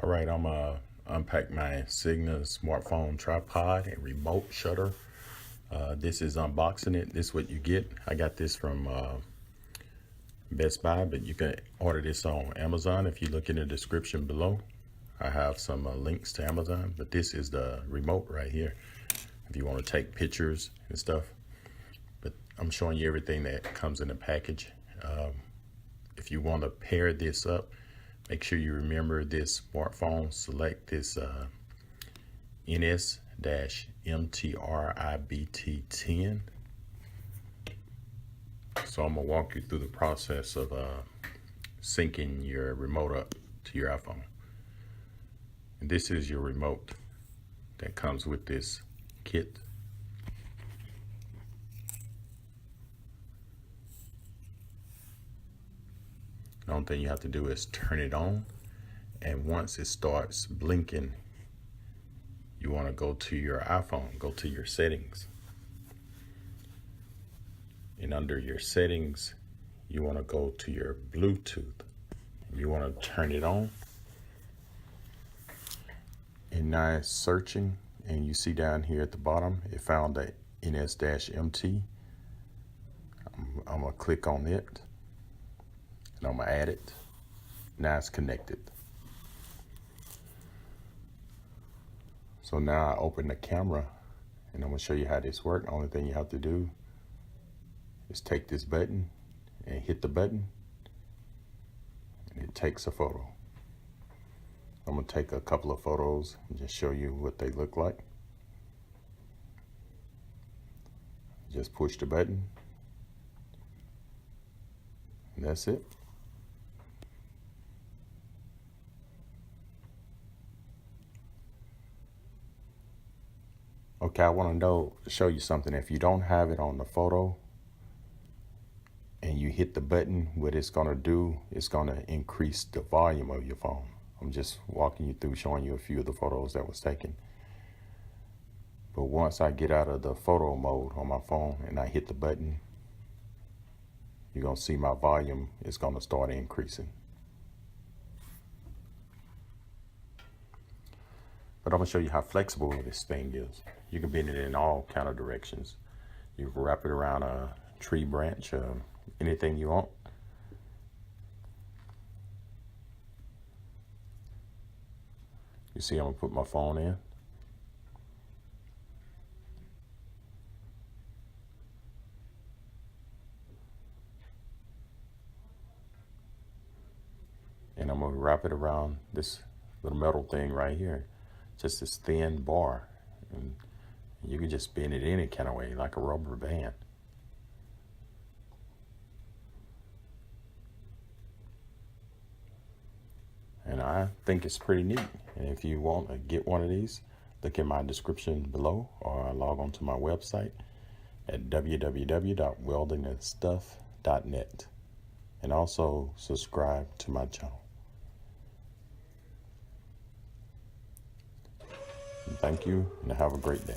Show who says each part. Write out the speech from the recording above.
Speaker 1: All right, I'm unpack my Insignia smartphone tripod and remote shutter. This is unboxing it. This is what you get. I got this from Best Buy, but you can order this on Amazon. If you look in the description below, I have some links to Amazon, but this is the remote right here. If you want to take pictures and stuff, but I'm showing you everything that comes in the package. If you want to pair this up, make sure you remember this smartphone. Select this NS-MTRIBT10. So I'm gonna walk you through the process of syncing your remote up to your iPhone. And this is your remote that comes with this kit. The only thing you have to do is turn it on, and once it starts blinking, you want to go to your iPhone, go to your settings, and under your settings you want to go to your Bluetooth. You want to turn it on, and now it's searching, and you see down here at the bottom it found the NS-MT. I'm gonna click on it and I'm gonna add it. Now it's connected. So now I open the camera and I'm gonna show you how this works. Only thing you have to do is take this button and hit the button, and it takes a photo. I'm gonna take a couple of photos and just show you what they look like. Just push the button, and that's it. Okay, I want to show you something. If you don't have it on the photo and you hit the button, what it's going to do is going to increase the volume of your phone. I'm just walking you through, showing you a few of the photos that was taken. But once I get out of the photo mode on my phone and I hit the button, you're going to see my volume is going to start increasing. But I'm going to show you how flexible this thing is. You can bend it in all kind of directions. You can wrap it around a tree branch, anything you want. You see, I'm going to put my phone in. And I'm going to wrap it around this little metal thing right here. Just this thin bar. And you can just bend it any kind of way, like a rubber band. And I think it's pretty neat. And if you want to get one of these, look in my description below, or log on to my website at www.weldingandstuff.net. And also subscribe to my channel. Thank you, and have a great day.